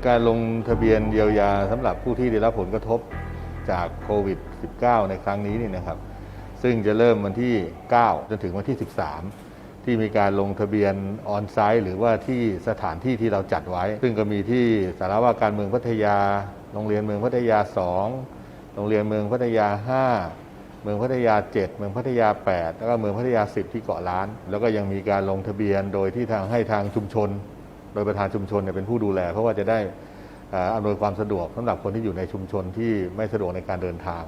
การลงทะเบียนเยียวยาสำหรับผู้ที่ได้รับผลกระทบจากโควิด -19 ในครั้งนี้นี่นะครับซึ่งจะเริ่มวันที่ 9 จนถึงวันที่ 13 ที่มีการลงทะเบียนออนไซต์หรือว่าที่สถานที่ที่เราจัดไว้ซึ่งก็มีที่สารวาการเมืองพัทยาโรงเรียนเมืองพัทยา 2 โรงเรียนเมืองพัทยา 5 เมืองพัทยา 7 เมืองพัทยา 8 แล้วก็เมืองพัทยา 10 ที่เกาะล้านแล้วก็ยังมีการลงทะเบียนโดยที่ให้ทางชุมชนโดยประธานชุมชนเป็นผู้ดูแลเพราะว่าจะได้อำนวยความสะดวกสำหรับคนที่อยู่ในชุมชนที่ไม่สะดวกในการเดินทาง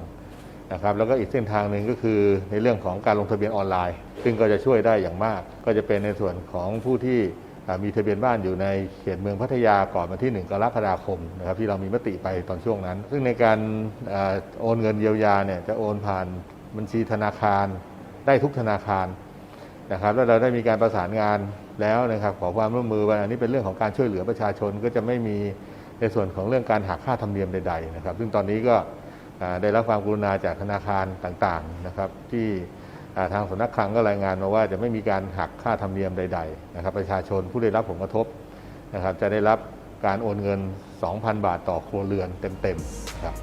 นะครับแล้วก็อีกเส้นทางหนึ่งก็คือในเรื่องของการลงทะเบียนออนไลน์ซึ่งก็จะช่วยได้อย่างมากก็จะเป็นในส่วนของผู้ที่มีทะเบียนบ้านอยู่ในเขตเมืองพัทยาก่อนวันที่ 1 กรกฎาคมนะครับที่เรามีมติไปตอนช่วงนั้น ซึ่งในการโอนเงินเยียวยาเนี่ยจะโอนผ่านบัญชีธนาคารได้ทุกธนาคารนะครับแล้วเราได้มีการประสานงานแล้วนะครับขอความร่วมมือว่าอันนี้เป็นเรื่องของการช่วยเหลือประชาชนก็จะไม่มีในส่วนของเรื่องการหักค่าธรรมเนียมใดๆนะครับซึ่งตอนนี้ก็ได้รับความกรุณาจากธนาคารต่างๆนะครับที่ทางสำนักคลังก็รายงานมาว่าจะไม่มีการหักค่าธรรมเนียมใดๆนะครับประชาชนผู้ได้รับผลกระทบนะครับจะได้รับการโอนเงิน 2,000 บาทต่อครัวเรือนเต็มๆครับ